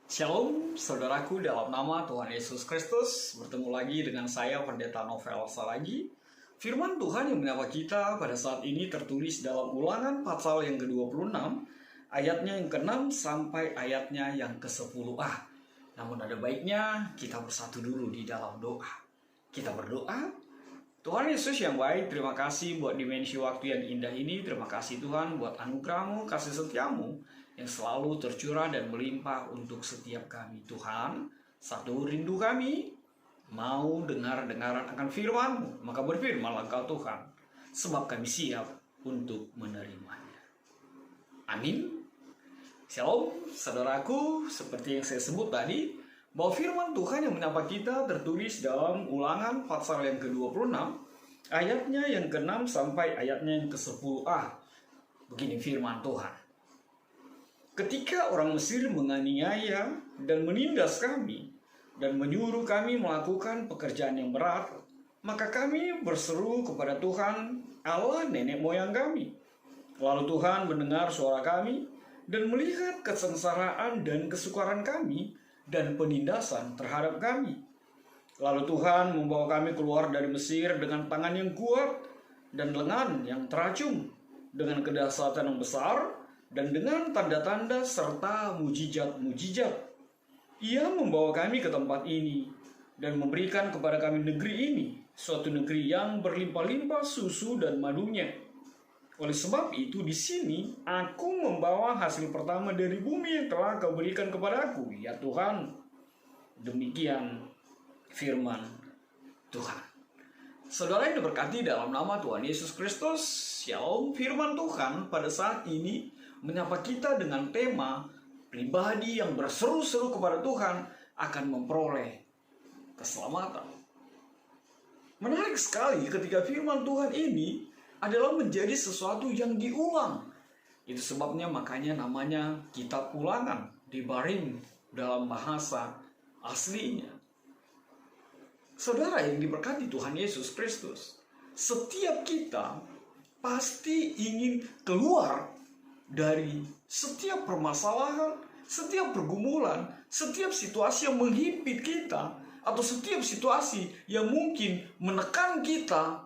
Shalom, saudaraku dalam nama Tuhan Yesus Kristus. Bertemu lagi dengan saya, Pendeta Novel Saragi. Firman Tuhan yang menyapa kita pada saat ini tertulis dalam Ulangan pasal yang ke-26, ayatnya yang ke-6 sampai ayatnya yang ke-10a. Namun ada baiknya kita bersatu dulu di dalam doa. Kita berdoa. Tuhan Yesus yang baik, terima kasih buat dimensi waktu yang indah ini. Terima kasih Tuhan buat anugerah-Mu, kasih setia-Mu yang selalu tercurah dan melimpah untuk setiap kami. Tuhan, satu rindu kami, mau dengar-dengaran akan firman-Mu. Maka berfirmanlah Engkau Tuhan, sebab kami siap untuk menerimanya. Amin. Shalom, saudaraku, seperti yang saya sebut tadi, bahwa firman Tuhan yang menyapa kita tertulis dalam Ulangan pasal yang ke-26, ayatnya yang ke-6 sampai ayatnya yang ke-10a. Begini firman Tuhan. Ketika orang Mesir menganiaya dan menindas kami dan menyuruh kami melakukan pekerjaan yang berat, maka kami berseru kepada Tuhan Allah nenek moyang kami. Lalu Tuhan mendengar suara kami dan melihat kesengsaraan dan kesukaran kami dan penindasan terhadap kami. Lalu Tuhan membawa kami keluar dari Mesir dengan tangan yang kuat dan lengan yang teracung, dengan kedahsyatan yang besar, dan dengan tanda-tanda serta mujizat-mujizat. Ia membawa kami ke tempat ini dan memberikan kepada kami negeri ini, suatu negeri yang berlimpah-limpah susu dan madunya. Oleh sebab itu di sini aku membawa hasil pertama dari bumi yang telah Kau berikan kepadaku, ya Tuhan. Demikian firman Tuhan. Saudara yang diberkati dalam nama Tuhan Yesus Kristus, Shalom. Firman Tuhan pada saat ini menyapa kita dengan tema pribadi yang berseru-seru kepada Tuhan akan memperoleh keselamatan. Menarik sekali ketika firman Tuhan ini adalah menjadi sesuatu yang diulang. Itu sebabnya makanya namanya kitab ulangan, dibaring dalam bahasa aslinya. Saudara yang diberkati Tuhan Yesus Kristus, setiap kita pasti ingin keluar dari setiap permasalahan, setiap pergumulan, setiap situasi yang menghimpit kita, atau setiap situasi yang mungkin menekan kita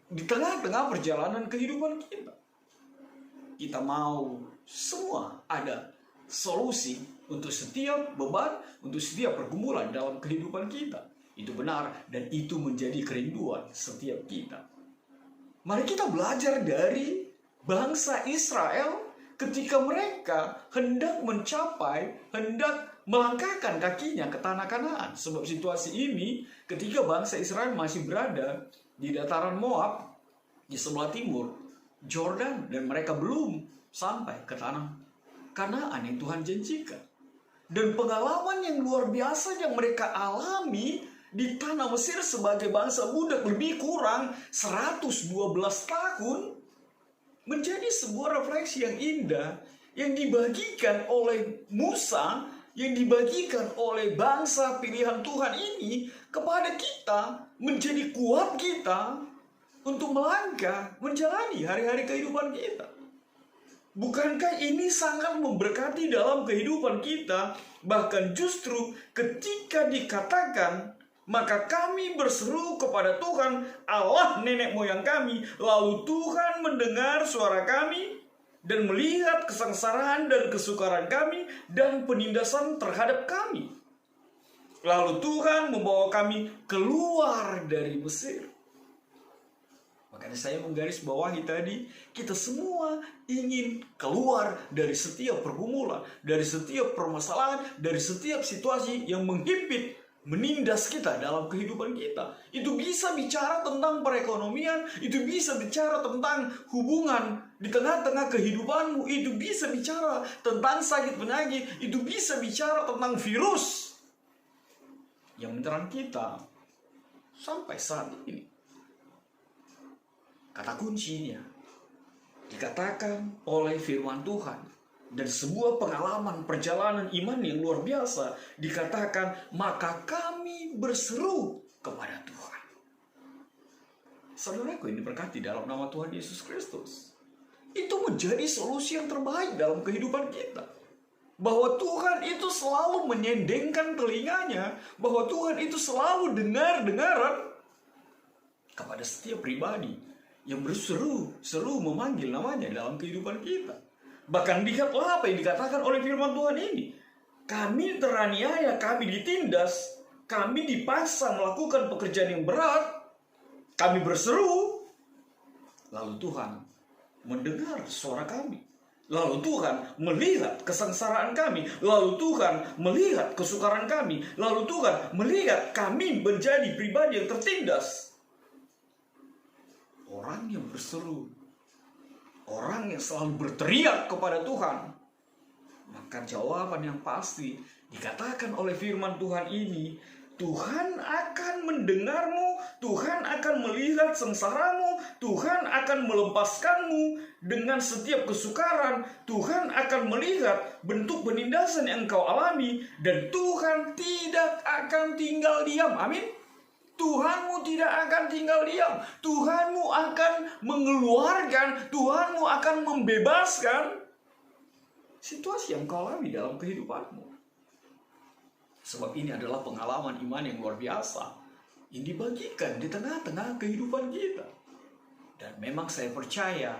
di tengah-tengah perjalanan kehidupan kita. Kita mau semua ada solusi untuk setiap beban, untuk setiap pergumulan dalam kehidupan kita. Itu benar dan itu menjadi kerinduan setiap kita. Mari kita belajar dari bangsa Israel ketika mereka hendak melangkahkan kakinya ke tanah Kanaan. Sebab situasi ini ketika bangsa Israel masih berada di dataran Moab di sebelah timur Jordan, dan mereka belum sampai ke tanah Kanaan yang Tuhan janjikan. Dan pengalaman yang luar biasa yang mereka alami di tanah Mesir sebagai bangsa budak lebih kurang 112 tahun menjadi sebuah refleksi yang indah yang dibagikan oleh Musa, yang dibagikan oleh bangsa pilihan Tuhan ini kepada kita, menjadi kuat kita untuk melangkah menjalani hari-hari kehidupan kita. Bukankah ini sangat memberkati dalam kehidupan kita? Bahkan justru ketika dikatakan, maka kami berseru kepada Tuhan Allah nenek moyang kami, lalu Tuhan mendengar suara kami dan melihat kesengsaraan dan kesukaran kami dan penindasan terhadap kami. Lalu Tuhan membawa kami keluar dari Mesir. Makanya saya menggarisbawahi tadi, kita semua ingin keluar dari setiap pergumulan, dari setiap permasalahan, dari setiap situasi yang menghimpit, menindas kita dalam kehidupan kita. Itu bisa bicara tentang perekonomian, itu bisa bicara tentang hubungan di tengah-tengah kehidupanmu, itu bisa bicara tentang sakit penyakit, itu bisa bicara tentang virus yang menyerang kita sampai saat ini. Kata kuncinya dikatakan oleh firman Tuhan, dan sebuah pengalaman perjalanan iman yang luar biasa, dikatakan maka kami berseru kepada Tuhan. Saudaraku yang diberkati dalam nama Tuhan Yesus Kristus, itu menjadi solusi yang terbaik dalam kehidupan kita. bahwa Tuhan itu selalu menyendengkan telinganya, bahwa Tuhan itu selalu dengar-dengaran kepada setiap pribadi yang berseru-seru memanggil namanya dalam kehidupan kita. Bahkan lihatlah apa yang dikatakan oleh firman Tuhan ini. Kami teraniaya, kami ditindas, kami dipaksa melakukan pekerjaan yang berat, kami berseru, lalu Tuhan mendengar suara kami. Lalu Tuhan melihat kesengsaraan kami. Lalu Tuhan melihat kesukaran kami. Lalu Tuhan melihat kami menjadi pribadi yang tertindas. Orang yang berseru, orang yang selalu berteriak kepada Tuhan, maka jawaban yang pasti dikatakan oleh firman Tuhan ini, Tuhan akan mendengarmu, Tuhan akan melihat sengsaramu, Tuhan akan melepaskanmu dengan setiap kesukaran, Tuhan akan melihat bentuk penindasan yang engkau alami, dan Tuhan tidak akan tinggal diam. Amin. Tuhanmu tidak akan tinggal diam. Tuhanmu akan mengeluarkan, Tuhanmu akan membebaskan situasi yang engkau alami dalam kehidupanmu. Sebab ini adalah pengalaman iman yang luar biasa yang dibagikan di tengah-tengah kehidupan kita. Dan memang saya percaya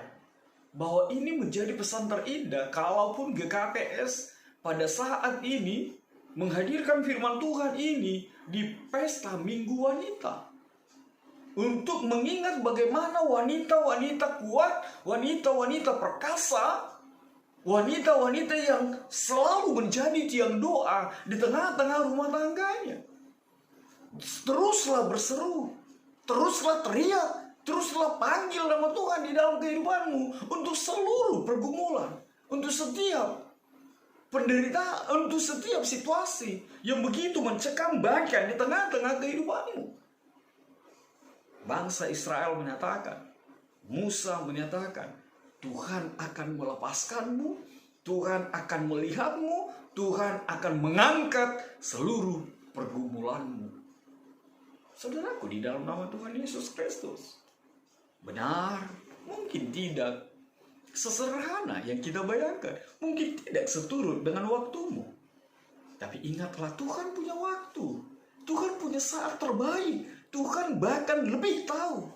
bahwa ini menjadi pesan terindah kalaupun GKPS pada saat ini menghadirkan firman Tuhan ini di pesta Minggu Wanita. Untuk mengingat bagaimana wanita-wanita kuat, wanita-wanita perkasa, wanita-wanita yang selalu menjadi tiang doa di tengah-tengah rumah tangganya. Teruslah berseru, teruslah teriak, teruslah panggil nama Tuhan di dalam kehidupanmu untuk seluruh pergumulan, untuk setiap penderitaan, untuk setiap situasi yang begitu mencekam bahkan di tengah-tengah kehidupanmu. Bangsa Israel menyatakan, Musa menyatakan, Tuhan akan melepaskanmu, Tuhan akan melihatmu, Tuhan akan mengangkat seluruh pergumulanmu. Saudaraku, di dalam nama Tuhan Yesus Kristus, benar, mungkin tidak sesederhana yang kita bayangkan, mungkin tidak seturut dengan waktumu. Tapi ingatlah, Tuhan punya waktu, Tuhan punya saat terbaik, Tuhan bahkan lebih tahu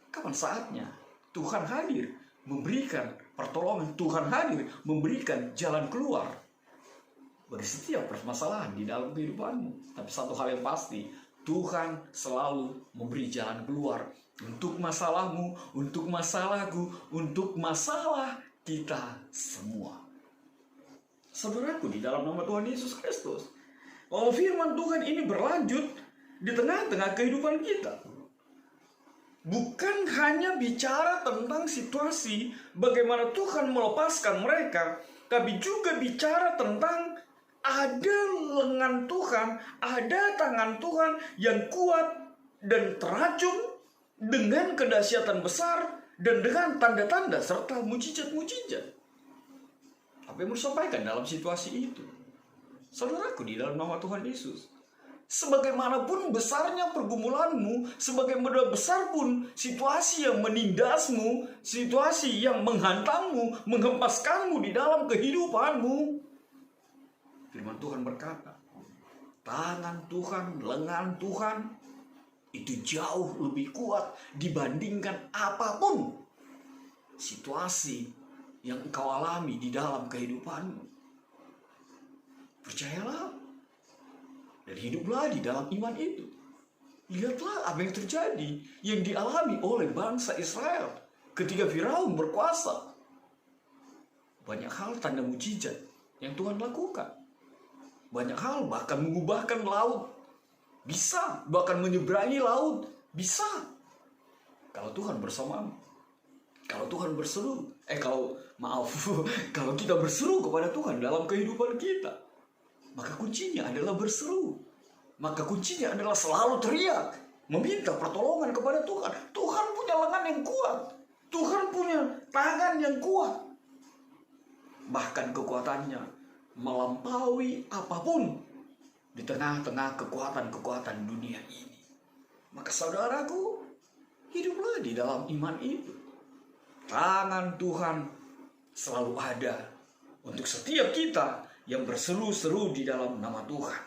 kapan saatnya Tuhan hadir memberikan pertolongan, Tuhan hadir memberikan jalan keluar bagi setiap permasalahan di dalam kehidupanmu. Tapi satu hal yang pasti, Tuhan selalu memberi jalan keluar untuk masalahmu, untuk masalahku, untuk masalah kita semua. Saudaraku, di dalam nama Tuhan Yesus Kristus, kalau firman Tuhan ini berlanjut di tengah-tengah kehidupan kita, bukan hanya bicara tentang situasi bagaimana Tuhan melepaskan mereka, tapi juga bicara tentang ada lengan Tuhan, ada tangan Tuhan yang kuat dan teracung dengan kedahsyatan besar dan dengan tanda-tanda serta mujizat-mujizat. Apa yang disampaikan dalam situasi itu? Saudaraku, di dalam nama Tuhan Yesus, sebagaimanapun besarnya pergumulanmu, sebagaimana besar pun situasi yang menindasmu, situasi yang menghantammu, menghempaskanmu di dalam kehidupanmu, firman Tuhan berkata, tangan Tuhan, lengan Tuhan itu jauh lebih kuat dibandingkan apapun situasi yang engkau alami di dalam kehidupanmu. Percayalah dan hiduplah di dalam iman itu. Lihatlah apa yang terjadi, yang dialami oleh bangsa Israel ketika Firaun berkuasa. Banyak hal tanda mujizat yang Tuhan lakukan. Banyak hal, bahkan mengubahkan laut. Bisa, bahkan menyeberangi laut. Bisa. Kalau Tuhan bersamamu. Kalau Tuhan berseru. Kalau kita berseru kepada Tuhan dalam kehidupan kita, maka kuncinya adalah berseru. Maka kuncinya adalah selalu teriak, meminta pertolongan kepada Tuhan. Tuhan punya lengan yang kuat. Tuhan punya tangan yang kuat. Bahkan kekuatannya melampaui apapun di tengah-tengah kekuatan-kekuatan dunia ini. Maka saudaraku, hiduplah di dalam iman itu. Tangan Tuhan selalu ada untuk setiap kita yang berseru-seru di dalam nama Tuhan.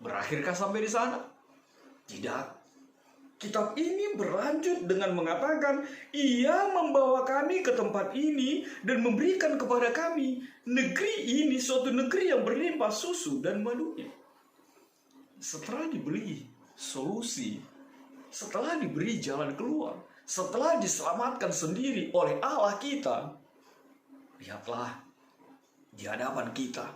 Berakhirkah sampai di sana? Tidak. Kitab ini berlanjut dengan mengatakan, Ia membawa kami ke tempat ini dan memberikan kepada kami negeri ini, suatu negeri yang berlimpah susu dan madunya. Setelah diberi solusi, setelah diberi jalan keluar, setelah diselamatkan sendiri oleh Allah kita, lihatlah di hadapan kita,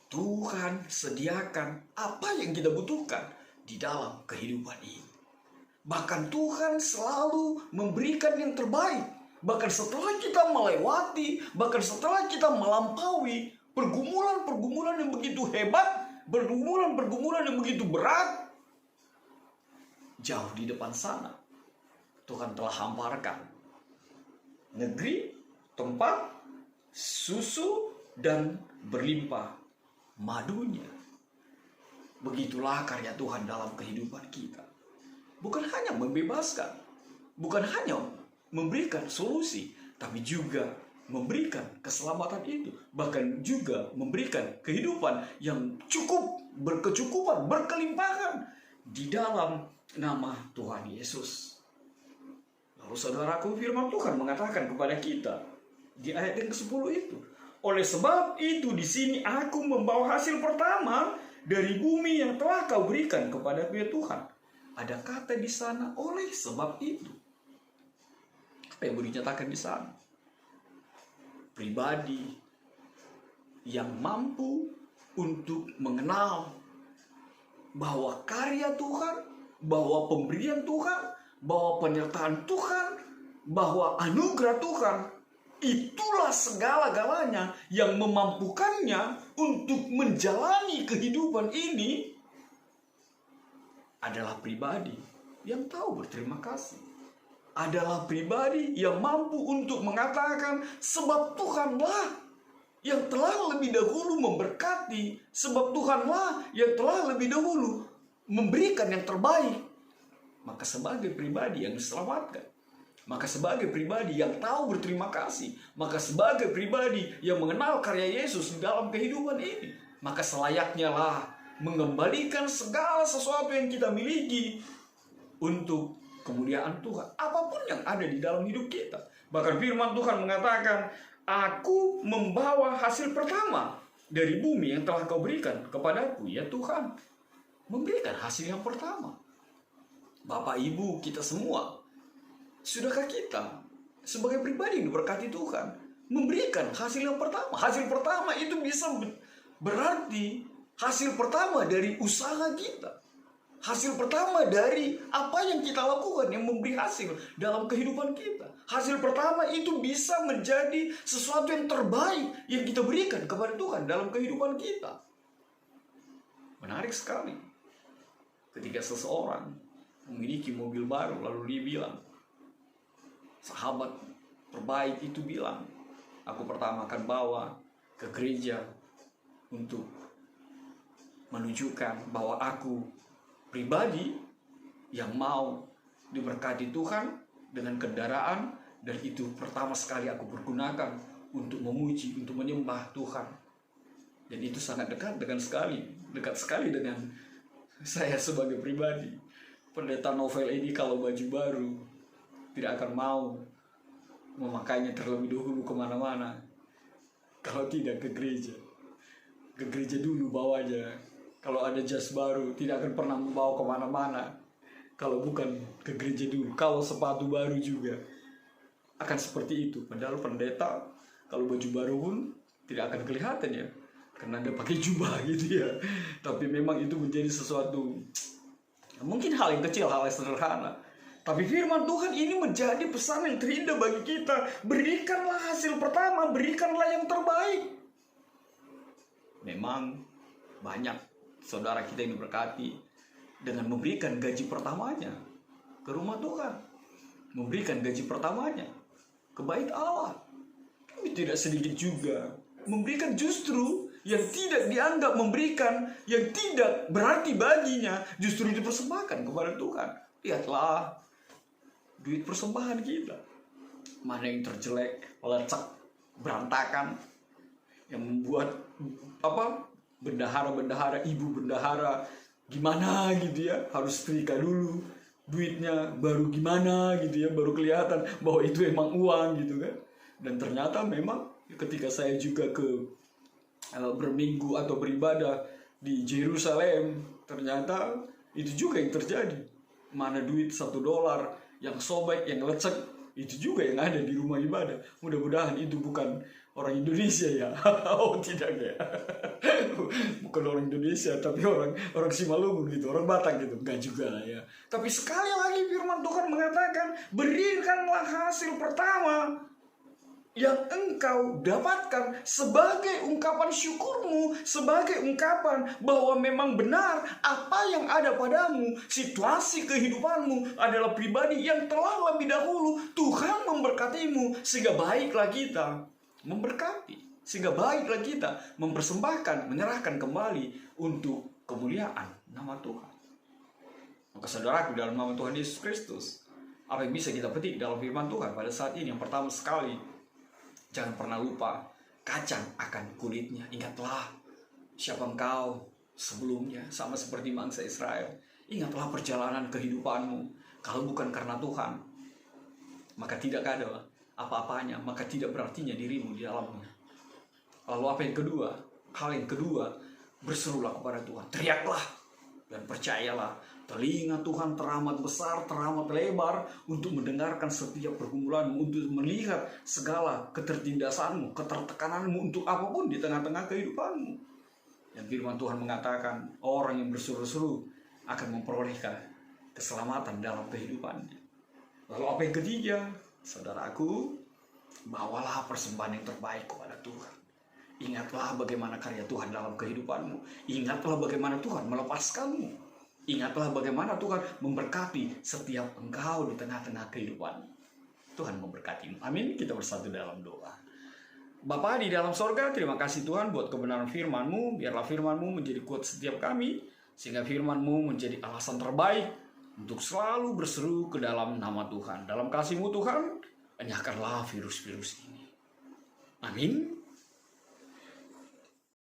Tuhan sediakan apa yang kita butuhkan di dalam kehidupan ini. Bahkan Tuhan selalu memberikan yang terbaik. Bahkan setelah kita melewati, bahkan setelah kita melampaui pergumulan-pergumulan yang begitu hebat, pergumulan-pergumulan yang begitu berat, jauh di depan sana, Tuhan telah hamparkan negeri, tempat, susu, dan berlimpah madunya. Begitulah karya Tuhan dalam kehidupan kita. Bukan hanya membebaskan, bukan hanya memberikan solusi, tapi juga memberikan keselamatan itu. Bahkan juga memberikan kehidupan yang cukup, berkecukupan, berkelimpahan di dalam nama Tuhan Yesus. Lalu saudaraku, firman Tuhan mengatakan kepada kita di ayat yang ke-10 itu, oleh sebab itu di sini aku membawa hasil pertama dari bumi yang telah kau berikan kepadaku ya Tuhan. Ada kata di sana, oleh sebab itu. Apa yang dinyatakan di sana? Pribadi yang mampu untuk mengenal bahwa karya Tuhan, bahwa pemberian Tuhan, bahwa penyertaan Tuhan, bahwa anugerah Tuhan, itulah segala-galanya yang memampukannya untuk menjalani kehidupan ini, adalah pribadi yang tahu berterima kasih. Adalah pribadi yang mampu untuk mengatakan, sebab Tuhanlah yang telah lebih dahulu memberkati, sebab Tuhanlah yang telah lebih dahulu memberikan yang terbaik. Maka sebagai pribadi yang diselamatkan, maka sebagai pribadi yang tahu berterima kasih, maka sebagai pribadi yang mengenal karya Yesus di dalam kehidupan ini, maka selayaknya lah mengembalikan segala sesuatu yang kita miliki untuk kemuliaan Tuhan, apapun yang ada di dalam hidup kita. Bahkan firman Tuhan mengatakan, aku membawa hasil pertama dari bumi yang telah kau berikan kepadaku ya Tuhan. Memberikan hasil yang pertama. Bapak Ibu kita semua, sudahkah kita sebagai pribadi yang diberkati Tuhan memberikan hasil yang pertama? Hasil pertama itu bisa berarti hasil pertama dari usaha kita. Hasil pertama dari apa yang kita lakukan yang memberi hasil dalam kehidupan kita. Hasil pertama itu bisa menjadi sesuatu yang terbaik yang kita berikan kepada Tuhan dalam kehidupan kita. Menarik sekali. Ketika seseorang memiliki mobil baru, lalu dia bilang, sahabat terbaik itu bilang, aku pertama akan bawa ke gereja untuk menunjukkan bahwa aku pribadi yang mau diberkati Tuhan dengan kendaraan, dan itu pertama sekali aku pergunakan untuk memuji, untuk menyembah Tuhan. Dan itu sangat dekat sekali dengan saya sebagai pribadi. Pendeta Novel ini kalau baju baru tidak akan mau memakainya terlebih dahulu kemana-mana. Kalau tidak ke gereja dulu bawanya. Kalau ada jas baru, tidak akan pernah membawa kemana-mana kalau bukan ke gereja dulu. Kalau sepatu baru juga akan seperti itu. Padahal pendeta kalau baju baru pun tidak akan kelihatan ya, karena dia pakai jubah gitu ya. Tapi memang itu menjadi sesuatu, mungkin hal yang kecil, hal yang sederhana. Tapi firman Tuhan ini menjadi pesan yang terindah bagi kita. Berikanlah hasil pertama, berikanlah yang terbaik. Memang banyak saudara kita yang diberkati dengan memberikan gaji pertamanya ke rumah Tuhan, memberikan gaji pertamanya ke bait Allah. Tapi tidak sedikit juga memberikan justru yang tidak dianggap memberikan, yang tidak berarti baginya, justru dipersembahkan kepada Tuhan. Lihatlah duit persembahan kita, mana yang terjelek, lecek, berantakan, yang membuat bendahara, ibu bendahara gimana gitu ya, harus setrika dulu duitnya baru gimana gitu ya, baru kelihatan bahwa itu emang uang gitu kan. Dan ternyata memang ketika saya juga berminggu atau beribadah di Yerusalem, ternyata itu juga yang terjadi. Mana duit $1 yang sobek, yang lecek, itu juga yang ada di rumah ibadah. Mudah-mudahan itu bukan orang Indonesia ya. Oh tidak ya. Bukan orang Indonesia, tapi orang Simalungun gitu, orang Batak gitu. Enggak juga lah ya. Tapi sekali lagi firman Tuhan mengatakan, berikanlah hasil pertama yang engkau dapatkan sebagai ungkapan syukurmu, sebagai ungkapan bahwa memang benar apa yang ada padamu, situasi kehidupanmu adalah pribadi yang telah lebih dahulu Tuhan memberkatimu, sehingga baiklah kita memberkati, sehingga baiklah kita mempersembahkan, menyerahkan kembali untuk kemuliaan nama Tuhan. Maka saudaraku, dalam nama Tuhan Yesus Kristus, apa yang bisa kita petik dalam firman Tuhan pada saat ini? Yang pertama sekali, jangan pernah lupa kacang akan kulitnya. Ingatlah siapa engkau sebelumnya, sama seperti bangsa Israel. Ingatlah perjalanan kehidupanmu. Kalau bukan karena Tuhan, maka tidak ada apa-apanya, maka tidak berartinya dirimu di dalamnya. Lalu apa yang kedua? Hal yang kedua, berserulah kepada Tuhan. Teriaklah dan percayalah, telinga Tuhan teramat besar, teramat lebar untuk mendengarkan setiap pergumulanmu, untuk melihat segala ketertindasanmu, ketertekananmu, untuk apapun di tengah-tengah kehidupanmu. Dan firman Tuhan mengatakan, orang yang berseru-seru akan memperoleh keselamatan dalam kehidupannya. Lalu apa yang ketiga? Saudaraku, bawalah persembahan yang terbaik kepada Tuhan. Ingatlah bagaimana karya Tuhan dalam kehidupanmu. Ingatlah bagaimana Tuhan melepaskanmu. Ingatlah bagaimana Tuhan memberkati setiap engkau di tengah-tengah kehidupan. Tuhan memberkatimu. Amin. Kita bersatu dalam doa. Bapa di dalam sorga, terima kasih Tuhan buat kebenaran firman-Mu. Biarlah firman-Mu menjadi kuat setiap kami, sehingga firman-Mu menjadi alasan terbaik untuk selalu berseru ke dalam nama Tuhan. Dalam kasih-Mu Tuhan, enyahkanlah virus-virus ini. Amin.